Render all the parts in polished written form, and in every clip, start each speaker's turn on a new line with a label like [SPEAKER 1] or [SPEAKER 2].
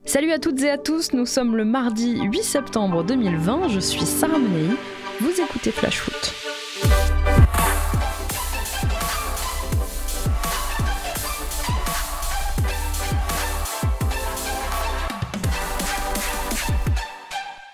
[SPEAKER 1] Salut à toutes et à tous, nous sommes le mardi 8 septembre 2020, je suis Sarah Menei, vous écoutez Flash Foot.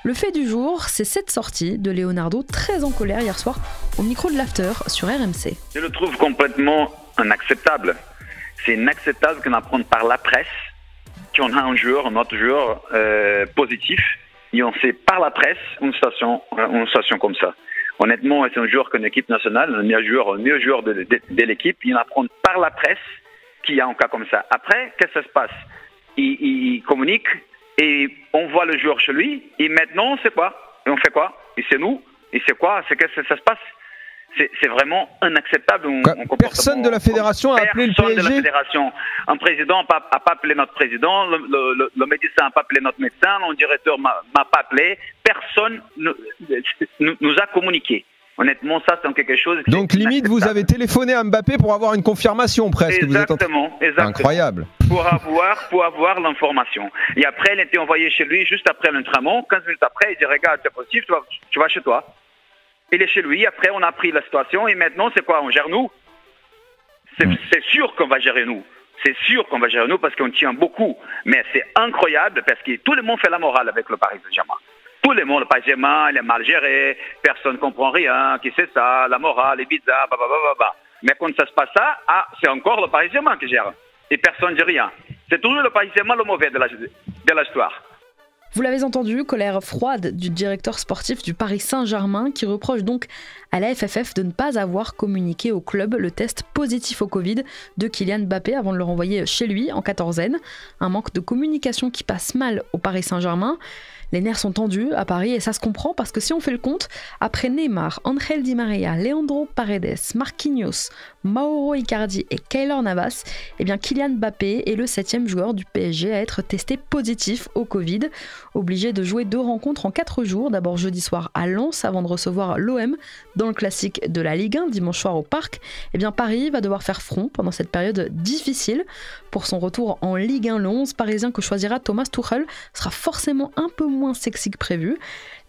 [SPEAKER 1] Le fait du jour, c'est cette sortie de Leonardo très en colère hier soir au micro de l'After sur RMC.
[SPEAKER 2] Je le trouve complètement inacceptable. C'est inacceptable qu'on apprenne par la presse qu'on a un autre joueur positif et on sait par la presse une situation comme ça. Honnêtement, c'est un joueur qu'une équipe nationale, le meilleur joueur de l'équipe, il apprend par la presse qu'il y a un cas comme ça. Après, qu'est-ce que ça se passe? Il communique et on voit le joueur chez lui et maintenant, c'est quoi? Et on fait quoi? Et c'est nous? Et c'est quoi? Qu'est-ce que ça se passe? C'est vraiment inacceptable.
[SPEAKER 3] Personne de la fédération a appelé le PSG.
[SPEAKER 2] Personne de la fédération. Un président n'a pas appelé notre président, le médecin n'a pas appelé notre médecin, le directeur m'a pas appelé. Personne nous a communiqué. Honnêtement, ça, c'est quelque chose...
[SPEAKER 3] Donc, limite, vous avez téléphoné à Mbappé pour avoir une confirmation, presque.
[SPEAKER 2] Exactement.
[SPEAKER 3] Incroyable.
[SPEAKER 2] Pour avoir l'information. Et après, il était envoyé chez lui juste après l'entraînement. 15 minutes après, il dit, regarde, c'est possible, tu vas chez toi. Il est chez lui, après on a pris la situation et maintenant c'est quoi? On gère nous? C'est sûr qu'on va gérer nous. C'est sûr qu'on va gérer nous parce qu'on tient beaucoup. Mais c'est incroyable parce que tout le monde fait la morale avec le Paris Saint-Germain. Tout le monde, le Paris Saint-Germain, il est mal géré, personne ne comprend rien, qui c'est ça, la morale est bizarre, Mais quand ça se passe ça, c'est encore le Paris Saint-Germain qui gère. Et personne ne dit rien. C'est toujours le Paris Saint-Germain le mauvais de l'histoire.
[SPEAKER 1] Vous l'avez entendu, colère froide du directeur sportif du Paris Saint-Germain qui reproche donc à la FFF de ne pas avoir communiqué au club le test positif au Covid de Kylian Mbappé avant de le renvoyer chez lui en quatorzaine. Un manque de communication qui passe mal au Paris Saint-Germain. Les nerfs sont tendus à Paris et ça se comprend parce que si on fait le compte, après Neymar, Ángel Di María, Leandro Paredes, Marquinhos, Mauro Icardi et Keylor Navas, eh bien Kylian Mbappé est le 7e joueur du PSG à être testé positif au Covid. Obligé de jouer 2 rencontres en 4 jours, d'abord jeudi soir à Lens avant de recevoir l'OM dans le classique de la Ligue 1 dimanche soir au Parc, eh bien Paris va devoir faire front pendant cette période difficile. Pour son retour en Ligue 1, le 11 parisien que choisira Thomas Tuchel sera forcément un peu moins sexy que prévu.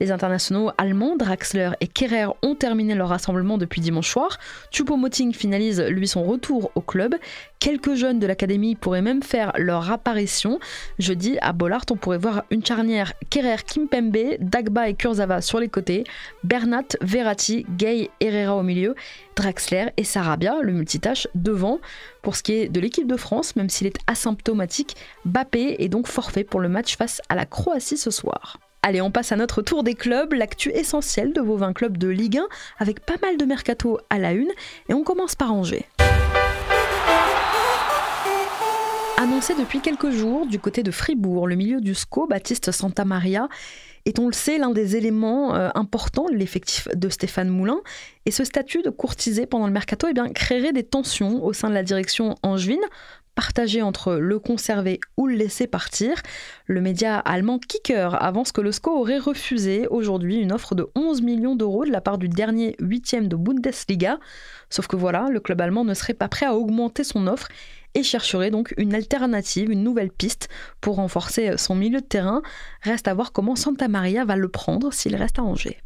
[SPEAKER 1] Les internationaux allemands Draxler et Kehrer ont terminé leur rassemblement depuis dimanche soir. Choupo-Moting finalise lui son retour au club. Quelques jeunes de l'académie pourraient même faire leur apparition. Jeudi à Bollaert, on pourrait voir une charnière Kehrer-Kimpembe, Dagba et Kurzawa sur les côtés, Bernat, Verratti, Gay, Herrera au milieu, Draxler et Sarabia, le multitâche, devant. Pour ce qui est de l'équipe de France, même s'il est asymptomatique, Mbappé est donc forfait pour le match face à la Croatie ce soir. Allez, on passe à notre tour des clubs, l'actu essentielle de vos 20 clubs de Ligue 1, avec pas mal de mercato à la une, et on commence par Angers. Annoncé depuis quelques jours du côté de Fribourg, le milieu du SCO, Baptiste Santamaria, est, on le sait, l'un des éléments importants de l'effectif de Stéphane Moulin. Et ce statut de courtisé pendant le mercato créerait des tensions au sein de la direction angevine, partagé entre le conserver ou le laisser partir. Le média allemand Kicker avance que le SCO aurait refusé aujourd'hui une offre de 11 millions d'euros de la part du dernier 8e de Bundesliga. Sauf que voilà, le club allemand ne serait pas prêt à augmenter son offre et chercherait donc une alternative, une nouvelle piste pour renforcer son milieu de terrain. Reste à voir comment Santamaria va le prendre s'il reste à Angers.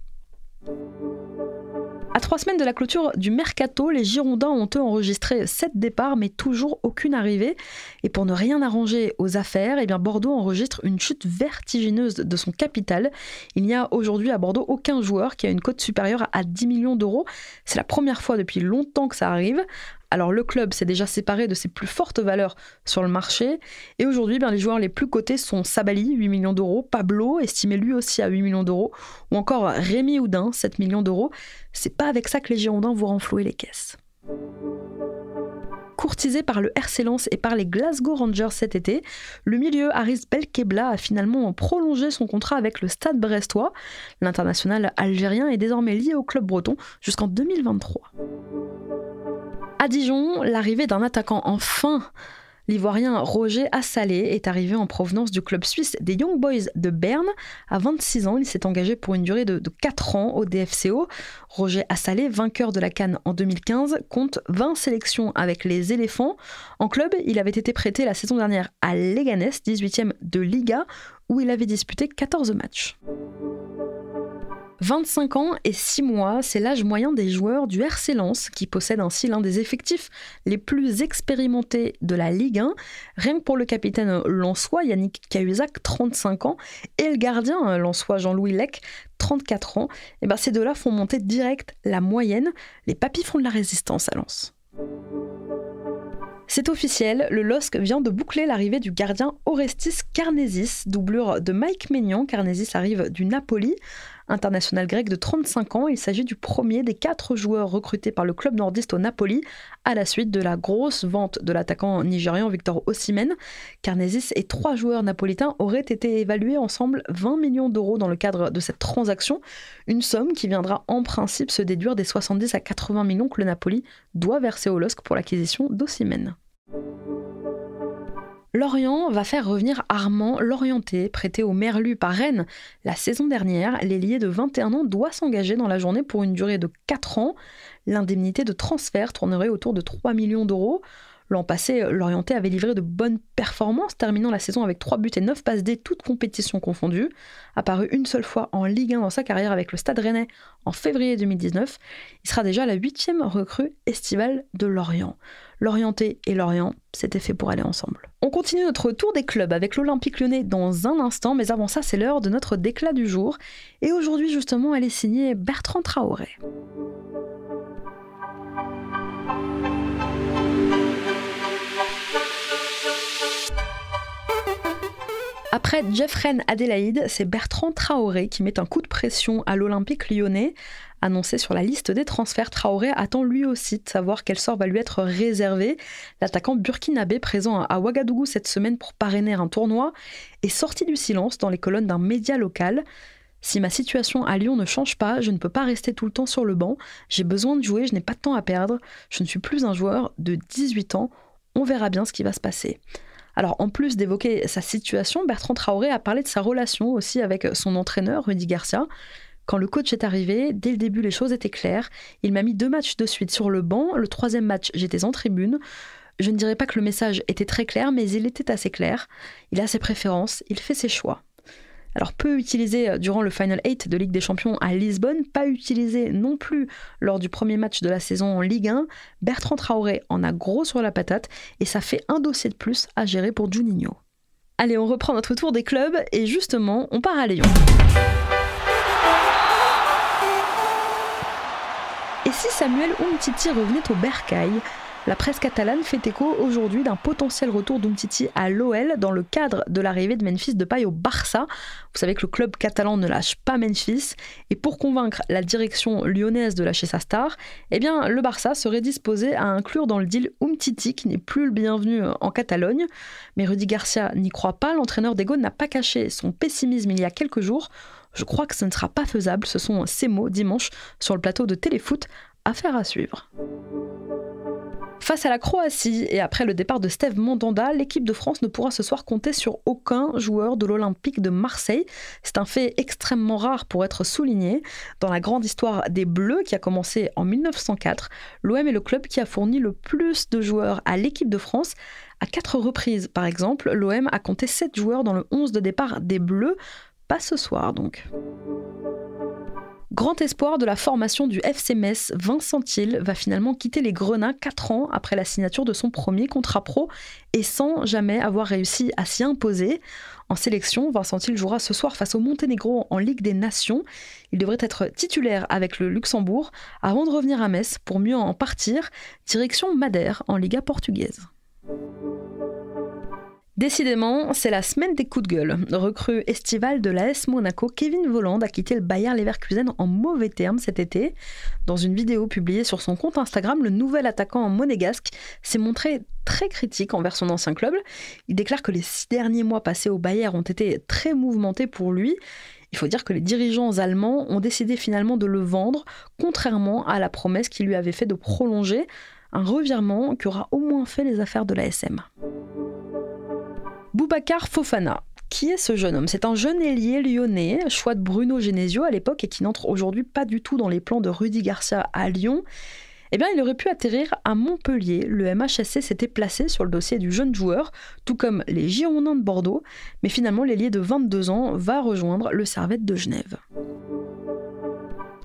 [SPEAKER 1] À 3 semaines de la clôture du mercato, les Girondins ont eux enregistré 7 départs mais toujours aucune arrivée. Et pour ne rien arranger aux affaires, eh bien Bordeaux enregistre une chute vertigineuse de son capital. Il n'y a aujourd'hui à Bordeaux aucun joueur qui a une cote supérieure à 10 millions d'euros. C'est la première fois depuis longtemps que ça arrive. Alors le club s'est déjà séparé de ses plus fortes valeurs sur le marché. Et aujourd'hui, les joueurs les plus cotés sont Sabali, 8 millions d'euros, Pablo, estimé lui aussi à 8 millions d'euros, ou encore Rémi Houdin, 7 millions d'euros. C'est pas avec ça que les Girondins vont renflouer les caisses. Courtisé par le RC Lens et par les Glasgow Rangers cet été, le milieu Haris Belkebla a finalement prolongé son contrat avec le Stade brestois. L'international algérien est désormais lié au club breton jusqu'en 2023. À Dijon, l'arrivée d'un attaquant enfin L'Ivoirien Roger Assalé est arrivé en provenance du club suisse des Young Boys de Berne. À 26 ans, il s'est engagé pour une durée de 4 ans au DFCO. Roger Assalé, vainqueur de la CAN en 2015, compte 20 sélections avec les éléphants. En club, il avait été prêté la saison dernière à Leganés, 18e de Liga, où il avait disputé 14 matchs. 25 ans et 6 mois, c'est l'âge moyen des joueurs du RC Lens, qui possède ainsi l'un des effectifs les plus expérimentés de la Ligue 1. Rien que pour le capitaine lensois Yannick Cahuzac, 35 ans, et le gardien lensois Jean-Louis Lec, 34 ans, et ces deux-là font monter direct la moyenne. Les papis font de la résistance à Lens. C'est officiel, le LOSC vient de boucler l'arrivée du gardien Orestis Karnesis, doublure de Mike Maignan. Karnesis arrive du Napoli. International grec de 35 ans, il s'agit du premier des 4 joueurs recrutés par le club nordiste au Napoli à la suite de la grosse vente de l'attaquant nigérian Victor Osimhen. Karnesis et 3 joueurs napolitains auraient été évalués ensemble 20 millions d'euros dans le cadre de cette transaction, une somme qui viendra en principe se déduire des 70 à 80 millions que le Napoli doit verser au LOSC pour l'acquisition d'Osimhen. Lorient va faire revenir Armand Lorienté, prêté au Merlu par Rennes la saison dernière. L'ailier de 21 ans doit s'engager dans la journée pour une durée de 4 ans. L'indemnité de transfert tournerait autour de 3 millions d'euros. L'an passé, Lorienté avait livré de bonnes performances, terminant la saison avec 3 buts et 9 passes D, toutes compétitions confondues. Apparu une seule fois en Ligue 1 dans sa carrière avec le Stade Rennais en février 2019, il sera déjà la 8e recrue estivale de Lorient. Lorienté et Lorient, c'était fait pour aller ensemble. On continue notre tour des clubs avec l'Olympique Lyonnais dans un instant, mais avant ça, c'est l'heure de notre déclat du jour. Et aujourd'hui, justement, elle est signée Bertrand Traoré. Après Jeffren Adélaïde, c'est Bertrand Traoré qui met un coup de pression à l'Olympique lyonnais. Annoncé sur la liste des transferts, Traoré attend lui aussi de savoir quel sort va lui être réservé. L'attaquant burkinabé présent à Ouagadougou cette semaine pour parrainer un tournoi est sorti du silence dans les colonnes d'un média local. Si ma situation à Lyon ne change pas, je ne peux pas rester tout le temps sur le banc. J'ai besoin de jouer, je n'ai pas de temps à perdre. Je ne suis plus un joueur de 18 ans. On verra bien ce qui va se passer. Alors, en plus d'évoquer sa situation, Bertrand Traoré a parlé de sa relation aussi avec son entraîneur, Rudy Garcia. Quand le coach est arrivé, dès le début, les choses étaient claires. Il m'a mis 2 matchs de suite sur le banc. Le 3e match, j'étais en tribune. Je ne dirais pas que le message était très clair, mais il était assez clair. Il a ses préférences, il fait ses choix. Alors, peu utilisé durant le Final 8 de Ligue des Champions à Lisbonne, pas utilisé non plus lors du premier match de la saison en Ligue 1, Bertrand Traoré en a gros sur la patate et ça fait un dossier de plus à gérer pour Juninho. Allez, on reprend notre tour des clubs et justement, on part à Lyon. Et si Samuel Umtiti revenait au Bercail ? La presse catalane fait écho aujourd'hui d'un potentiel retour d'Umtiti à l'OL dans le cadre de l'arrivée de Memphis Depay au Barça. Vous savez que le club catalan ne lâche pas Memphis et pour convaincre la direction lyonnaise de lâcher sa star, le Barça serait disposé à inclure dans le deal Umtiti qui n'est plus le bienvenu en Catalogne. Mais Rudy Garcia n'y croit pas, l'entraîneur des Gaunes n'a pas caché son pessimisme il y a quelques jours. Je crois que ce ne sera pas faisable, ce sont ses mots dimanche sur le plateau de Téléfoot. Affaire à suivre. Face à la Croatie et après le départ de Steve Mandanda, l'équipe de France ne pourra ce soir compter sur aucun joueur de l'Olympique de Marseille. C'est un fait extrêmement rare pour être souligné. Dans la grande histoire des Bleus qui a commencé en 1904, l'OM est le club qui a fourni le plus de joueurs à l'équipe de France. À 4 reprises par exemple, l'OM a compté 7 joueurs dans le 11 de départ des Bleus. Pas ce soir donc. Grand espoir de la formation du FC Metz, Vincent Thiel va finalement quitter les Grenats 4 ans après la signature de son premier contrat pro et sans jamais avoir réussi à s'y imposer. En sélection, Vincent Thiel jouera ce soir face au Monténégro en Ligue des Nations. Il devrait être titulaire avec le Luxembourg avant de revenir à Metz pour mieux en partir, direction Madère en Liga portugaise. Décidément, c'est la semaine des coups de gueule. Recrue estivale de l'AS Monaco, Kevin Volland a quitté le Bayer Leverkusen en mauvais termes cet été. Dans une vidéo publiée sur son compte Instagram, le nouvel attaquant monégasque s'est montré très critique envers son ancien club. Il déclare que les 6 derniers mois passés au Bayer ont été très mouvementés pour lui. Il faut dire que les dirigeants allemands ont décidé finalement de le vendre, contrairement à la promesse qu'il lui avait fait de prolonger. Un revirement qui aura au moins fait les affaires de l'ASM. Boubacar Fofana. Qui est ce jeune homme ? C'est un jeune ailier lyonnais, choix de Bruno Genesio à l'époque et qui n'entre aujourd'hui pas du tout dans les plans de Rudy Garcia à Lyon. Eh bien, il aurait pu atterrir à Montpellier. Le MHSC s'était placé sur le dossier du jeune joueur, tout comme les Girondins de Bordeaux. Mais finalement, l'ailier de 22 ans va rejoindre le Servette de Genève.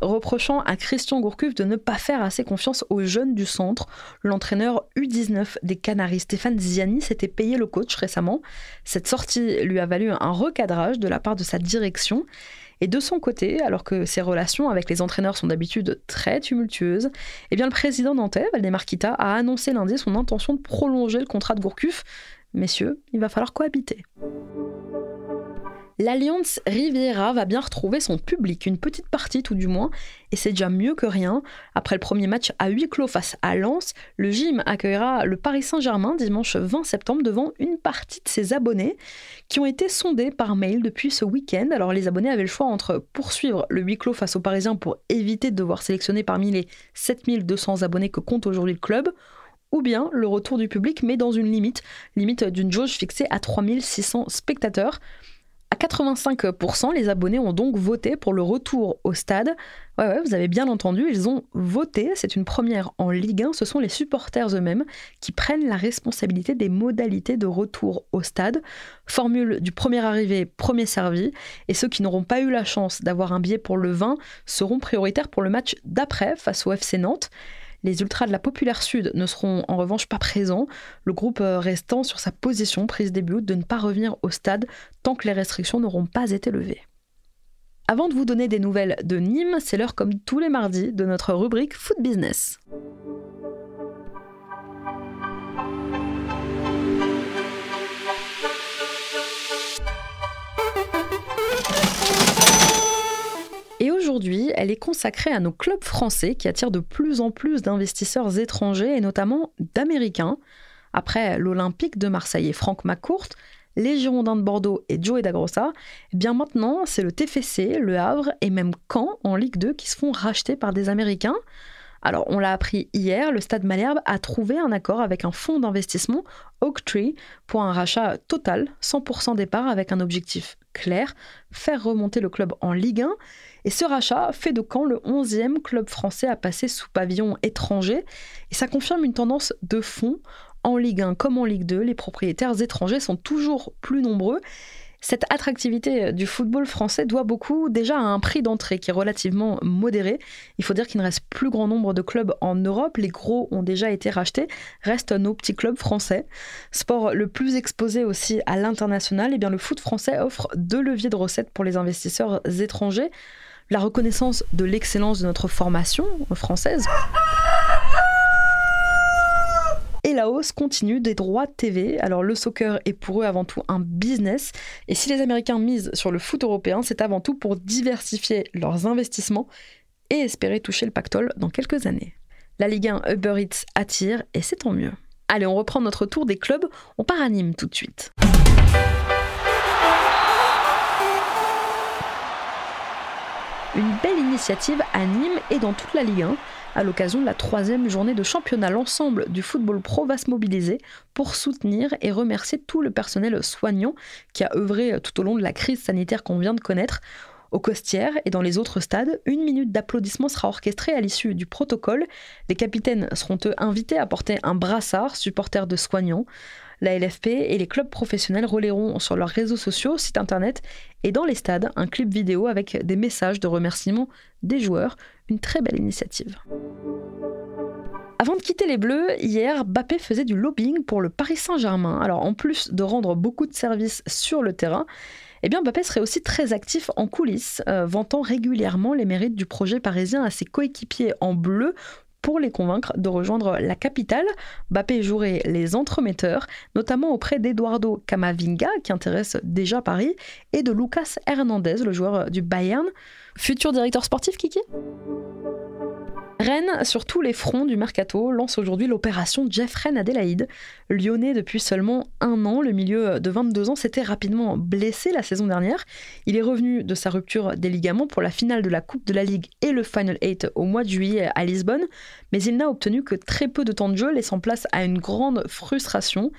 [SPEAKER 1] Reprochant à Christian Gourcuff de ne pas faire assez confiance aux jeunes du centre, l'entraîneur U19 des Canaries, Stéphane Ziani, s'était payé le coach récemment. Cette sortie lui a valu un recadrage de la part de sa direction. Et de son côté, alors que ses relations avec les entraîneurs sont d'habitude très tumultueuses, eh bien le président nantais, Valdemar Kita, a annoncé lundi son intention de prolonger le contrat de Gourcuff. Messieurs, il va falloir cohabiter. L'Alliance Riviera va bien retrouver son public, une petite partie tout du moins, et c'est déjà mieux que rien. Après le premier match à huis clos face à Lens, le gym accueillera le Paris Saint-Germain dimanche 20 septembre devant une partie de ses abonnés qui ont été sondés par mail depuis ce week-end. Alors les abonnés avaient le choix entre poursuivre le huis clos face aux Parisiens pour éviter de devoir sélectionner parmi les 7200 abonnés que compte aujourd'hui le club, ou bien le retour du public mais dans une limite d'une jauge fixée à 3600 spectateurs. À 85%, les abonnés ont donc voté pour le retour au stade. Ouais, vous avez bien entendu, ils ont voté. C'est une première en Ligue 1. Ce sont les supporters eux-mêmes qui prennent la responsabilité des modalités de retour au stade. Formule du premier arrivé, premier servi. Et ceux qui n'auront pas eu la chance d'avoir un billet pour le 20 seront prioritaires pour le match d'après face au FC Nantes. Les ultras de la Populaire Sud ne seront en revanche pas présents, le groupe restant sur sa position prise début août de ne pas revenir au stade tant que les restrictions n'auront pas été levées. Avant de vous donner des nouvelles de Nîmes, c'est l'heure comme tous les mardis de notre rubrique Foot Business. Et aujourd'hui, elle est consacrée à nos clubs français qui attirent de plus en plus d'investisseurs étrangers et notamment d'Américains. Après l'Olympique de Marseille et Franck McCourt, les Girondins de Bordeaux et Joey Dagrossa, eh bien maintenant c'est le TFC, le Havre et même Caen en Ligue 2 qui se font racheter par des Américains. Alors on l'a appris hier, le Stade Malherbe a trouvé un accord avec un fonds d'investissement, Oaktree, pour un rachat total, 100% départ avec un objectif clair, faire remonter le club en Ligue 1. Et ce rachat fait de Caen le 11e club français à passer sous pavillon étranger. Et ça confirme une tendance de fond. En Ligue 1 comme en Ligue 2, les propriétaires étrangers sont toujours plus nombreux. Cette attractivité du football français doit beaucoup déjà à un prix d'entrée qui est relativement modéré. Il faut dire qu'il ne reste plus grand nombre de clubs en Europe. Les gros ont déjà été rachetés. Restent nos petits clubs français. Sport le plus exposé aussi à l'international, eh bien le foot français offre 2 leviers de recettes pour les investisseurs étrangers. La reconnaissance de l'excellence de notre formation française et la hausse continue des droits TV. Alors le soccer est pour eux avant tout un business. Et si les Américains misent sur le foot européen, c'est avant tout pour diversifier leurs investissements et espérer toucher le pactole dans quelques années. La Ligue 1 Uber Eats attire et c'est tant mieux. Allez, on reprend notre tour des clubs. On part à Nîmes tout de suite. Une belle initiative à Nîmes et dans toute la Ligue 1. À l'occasion de la 3e journée de championnat, l'ensemble du football pro va se mobiliser pour soutenir et remercier tout le personnel soignant qui a œuvré tout au long de la crise sanitaire qu'on vient de connaître. Au Costières et dans les autres stades, 1 minute d'applaudissement sera orchestrée à l'issue du protocole. Les capitaines seront eux invités à porter un brassard supporter de soignants. La LFP et les clubs professionnels relayeront sur leurs réseaux sociaux, sites internet et dans les stades un clip vidéo avec des messages de remerciement des joueurs. Une très belle initiative. Avant de quitter les Bleus, hier, Mbappé faisait du lobbying pour le Paris Saint-Germain. Alors en plus de rendre beaucoup de services sur le terrain, eh bien Mbappé serait aussi très actif en coulisses, vantant régulièrement les mérites du projet parisien à ses coéquipiers en bleu pour les convaincre de rejoindre la capitale. Mbappé jouerait les entremetteurs, notamment auprès d'Eduardo Camavinga, qui intéresse déjà Paris, et de Lucas Hernandez, le joueur du Bayern. Futur directeur sportif, Kiki ? Rennes, sur tous les fronts du mercato, lance aujourd'hui l'opération Jeffrey Adélaïde. Lyonnais depuis seulement 1 an, le milieu de 22 ans s'était rapidement blessé la saison dernière. Il est revenu de sa rupture des ligaments pour la finale de la Coupe de la Ligue et le Final 8 au mois de juillet à Lisbonne, mais il n'a obtenu que très peu de temps de jeu, laissant place à une grande frustration.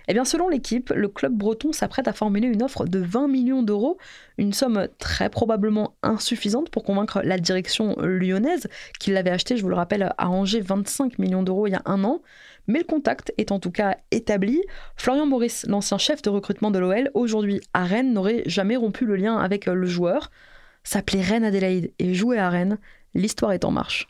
[SPEAKER 1] Eh bien, selon l'équipe, le club breton s'apprête à formuler une offre de 20 millions d'euros, une somme très probablement insuffisante pour convaincre la direction lyonnaise, qui l'avait acheté, je vous le rappelle, à Angers 25 millions d'euros il y a 1 an. Mais le contact est en tout cas établi. Florian Maurice, l'ancien chef de recrutement de l'OL, aujourd'hui à Rennes, n'aurait jamais rompu le lien avec le joueur. S'appeler Reine Adélaïde et jouer à Rennes, l'histoire est en marche.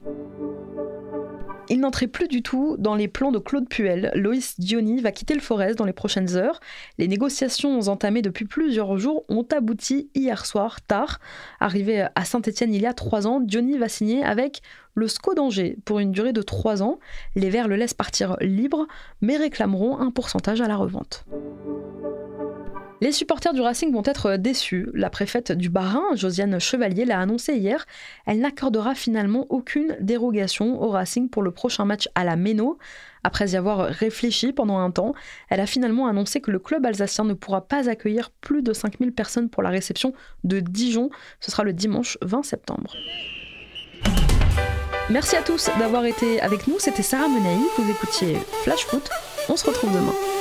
[SPEAKER 1] Il n'entrait plus du tout dans les plans de Claude Puel. Loïs Diony va quitter le Forez dans les prochaines heures. Les négociations entamées depuis plusieurs jours ont abouti hier soir, tard. Arrivé à Saint-Etienne il y a 3 ans, Diony va signer avec le SCO d'Angers pour une durée de 3 ans. Les Verts le laissent partir libre, mais réclameront un pourcentage à la revente. Les supporters du Racing vont être déçus. La préfète du Bas-Rhin, Josiane Chevalier, l'a annoncé hier. Elle n'accordera finalement aucune dérogation au Racing pour le prochain match à la Méno. Après y avoir réfléchi pendant un temps, elle a finalement annoncé que le club alsacien ne pourra pas accueillir plus de 5000 personnes pour la réception de Dijon. Ce sera le dimanche 20 septembre. Merci à tous d'avoir été avec nous. C'était Sarah Menei. Vous écoutiez Flash Foot. On se retrouve demain.